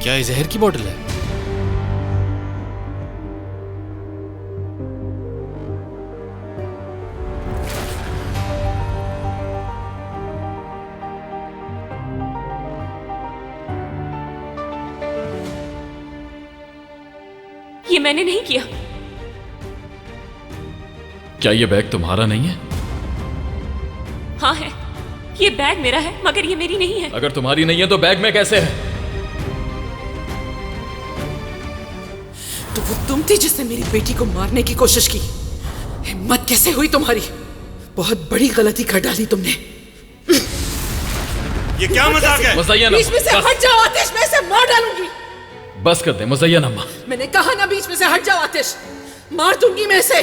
क्या ये जहर की बोतल है? ये मैंने नहीं किया। क्या ये बैग तुम्हारा नहीं है? हाँ है, ये बैग मेरा है, मगर ये मेरी नहीं है। अगर तुम्हारी नहीं है तो बैग में कैसे है? तो वो तुम थी जिसने मेरी बेटी को मारने की कोशिश की। हिम्मत कैसे हुई तुम्हारी? बहुत बड़ी गलती कर डाली तुमने। ये क्या मजाक है? मुज़य्यन बीच में से हट जाओ आतिश, मैं इसे मार डालूंगी। बस कर दे मुज़य्यन अम्मा। मैंने कहा ना बीच में से हट जाओ आतिश, मार दूंगी मैं इसे।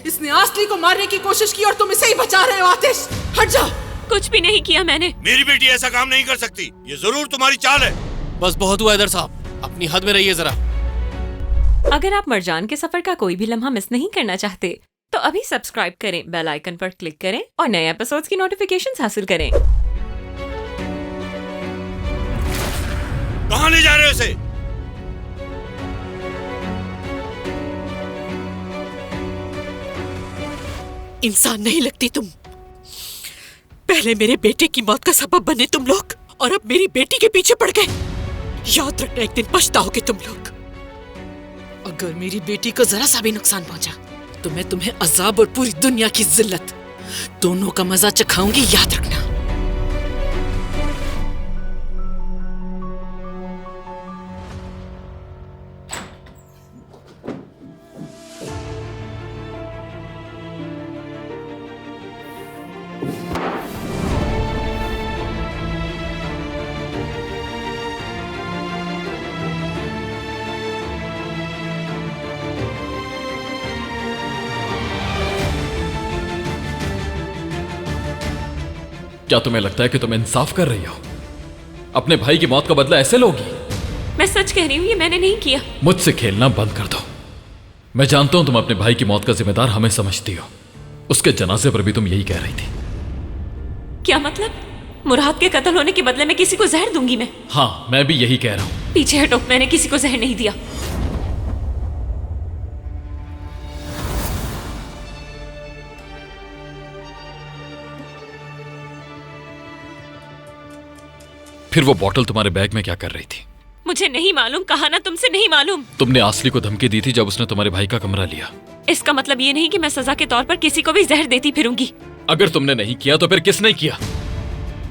इसने आसली को मारने की कोशिश की और तुम इसे ही बचा रहे हो आतिश। हट जाओ। कुछ भी नहीं किया मैंने। मेरी बेटी ऐसा काम नहीं कर सकती। ये जरूर तुम्हारी चाल है। बस बहुत हुआ हैदर साहब, अपनी हद में रहिए जरा। अगर आप मरजान के सफर का कोई भी लम्हा मिस नहीं करना चाहते तो अभी सब्सक्राइब करें, बेल आइकन पर क्लिक करें और नए एपिसोड्स की नोटिफिकेशंस हासिल करें। कहाँ ले जा रहे हो इसे? इंसान नहीं लगती तुम। पहले मेरे बेटे की मौत का सबब बने तुम लोग और अब मेरी बेटी के पीछे पड़ गए। याद रखना, एक दिन पछताओगे तुम लोग। अगर मेरी बेटी को जरा सा भी नुकसान पहुंचा तो मैं तुम्हें अजाब और पूरी दुनिया की जिल्लत दोनों का मजा चखाऊंगी, याद रखना। क्या तुम्हें लगता है कि तुम इंसाफ कर रही हो? अपने भाई की मौत का बदला ऐसे लोगी? मैं सच कह रही हूँ, ये मैंने नहीं किया। मुझसे खेलना बंद कर दो। मैं जानता हूं तुम अपने भाई की मौत का जिम्मेदार हमें समझती हो। उसके जनाजे पर भी तुम यही कह रही थी। क्या मतलब? मुराद के कत्ल होने के बदले में किसी को जहर दूंगी मैं? हाँ, मैं भी यही कह रहा हूं। पीछे हटो, मैंने किसी को जहर नहीं दिया। फिर वो बॉटल तुम्हारे बैग में क्या कर रही थी? मुझे नहीं मालूम, कहा ना तुमसे नहीं मालूम। तुमने आसली को धमकी दी थी जब उसने तुम्हारे भाई का कमरा लिया। इसका मतलब ये नहीं कि मैं सजा के तौर पर किसी को भी जहर देती फिरूंगी। अगर तुमने नहीं किया तो फिर किसने किया?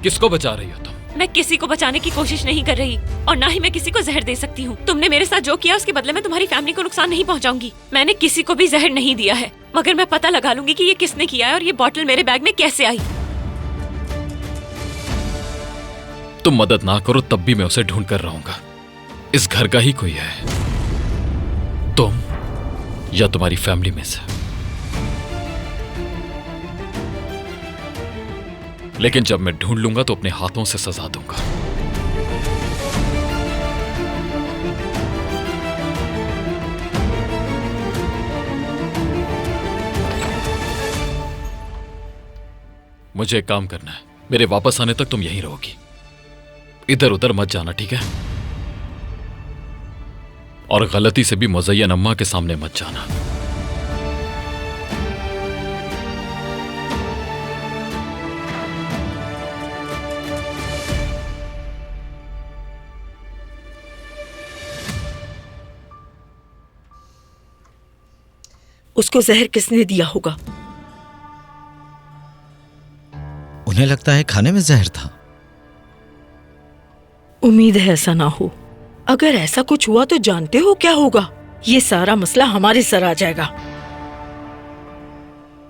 किसको बचा रही हो तुम? मैं किसी को बचाने की कोशिश नहीं कर रही और ना ही मैं किसी को जहर दे सकती हूँ। तुमने मेरे साथ जो किया उसके बदले में तुम्हारी फैमिली को नुकसान नहीं पहुँचाऊंगी। मैंने किसी को भी जहर नहीं दिया है, मगर मैं पता लगा लूंगी कि ये किसने किया है और ये बॉटल मेरे बैग में कैसे आई। तुम मदद ना करो तब भी मैं उसे ढूंढ कर रहूंगा। इस घर का ही कोई है, तुम या तुम्हारी फैमिली में से। लेकिन जब मैं ढूंढ लूंगा तो अपने हाथों से सजा दूंगा। मुझे एक काम करना है, मेरे वापस आने तक तुम यहीं रहोगी। इधर उधर मत जाना, ठीक है? और गलती से भी मुज़य्यन अम्मा के सामने मत जाना। उसको जहर किसने दिया होगा? उन्हें लगता है खाने में जहर था। उम्मीद है ऐसा ना हो। अगर ऐसा कुछ हुआ तो जानते हो क्या होगा? ये सारा मसला हमारे सर आ जाएगा।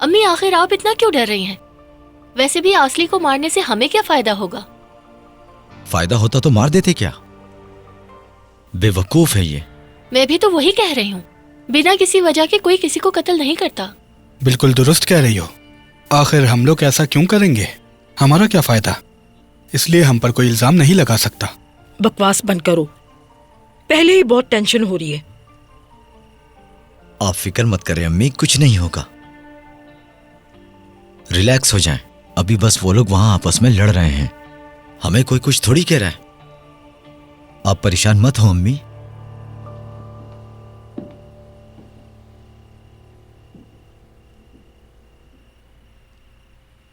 अम्मी, आखिर आप इतना क्यों डर रही हैं? वैसे भी आसली को मारने से हमें क्या फायदा होगा? फायदा होता तो मार देते क्या? बेवकूफ है ये। मैं भी तो वही कह रही हूँ। बिना किसी वजह के कोई किसी को कत्ल नहीं करता। बिल्कुल दुरुस्त कह रही हो। आखिर हम लोग ऐसा क्यों करेंगे? हमारा क्या फायदा? इसलिए हम पर कोई इल्जाम नहीं लगा सकता। बकवास बंद करो, पहले ही बहुत टेंशन हो रही है। आप फिक्र मत करें अम्मी, कुछ नहीं होगा। रिलैक्स हो जाएं। अभी बस वो लोग वहां आपस में लड़ रहे हैं, हमें कोई कुछ थोड़ी कह रहा है। आप परेशान मत हो अम्मी।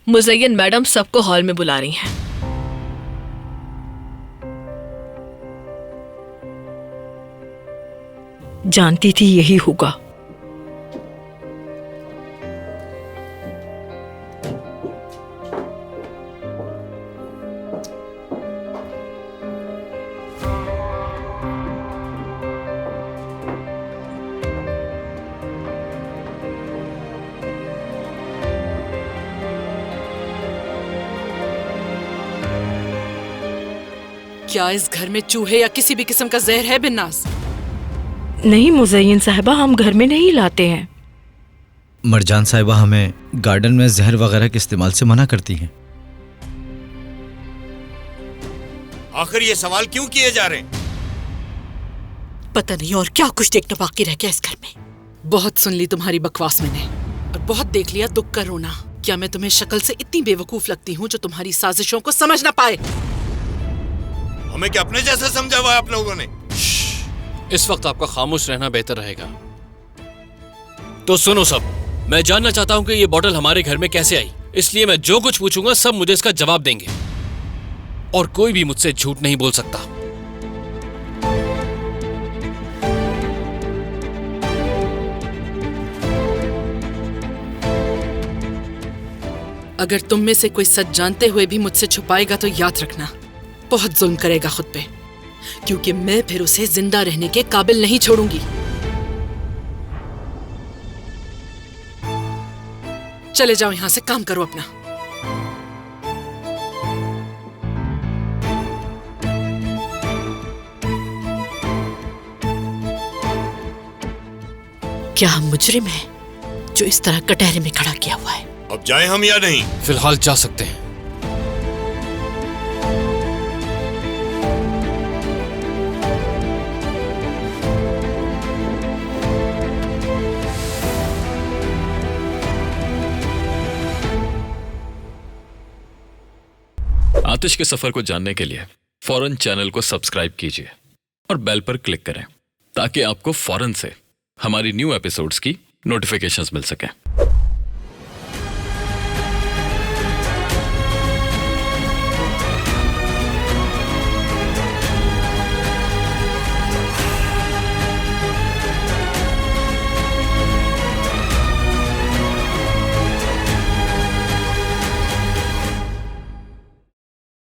मुज़य्यन मैडम सबको हॉल में बुला रही हैं। जानती थी यही होगा। क्या इस घर में चूहे या किसी भी किस्म का जहर है बिन्नास? नहीं मुज़य्यन साहिबा, हम घर में नहीं लाते हैं। मरजान साहिबा हमें गार्डन में जहर वगैरह के इस्तेमाल से मना करती हैं। आखिर ये सवाल क्यों किए जा रहे हैं? पता नहीं और क्या कुछ देखना बाकी रह गया इस घर में। बहुत सुन ली तुम्हारी बकवास मैंने और बहुत देख लिया दुख का रोना। क्या मैं तुम्हें शक्ल से इतनी बेवकूफ लगती हूँ जो तुम्हारी साजिशों को समझ ना पाए? हमें क्या अपने जैसा समझा हुआ है आप लोगों ने? इस वक्त आपका खामोश रहना बेहतर रहेगा। तो सुनो सब, मैं जानना चाहता हूं कि ये बोतल हमारे घर में कैसे आई, इसलिए मैं जो कुछ पूछूंगा सब मुझे इसका जवाब देंगे और कोई भी मुझसे झूठ नहीं बोल सकता। अगर तुम में से कोई सच जानते हुए भी मुझसे छुपाएगा तो याद रखना बहुत जुल्म करेगा खुद पे, क्योंकि मैं फिर उसे जिंदा रहने के काबिल नहीं छोड़ूंगी। चले जाओ यहां से, काम करो अपना। क्या हम मुजरिम हैं जो इस तरह कटहरे में खड़ा किया हुआ है? अब जाएं हम या नहीं? फिलहाल जा सकते हैं। आतिश के सफर को जानने के लिए फौरन चैनल को सब्सक्राइब कीजिए और बेल पर क्लिक करें ताकि आपको फौरन से हमारी न्यू एपिसोड्स की नोटिफिकेशंस मिल सके।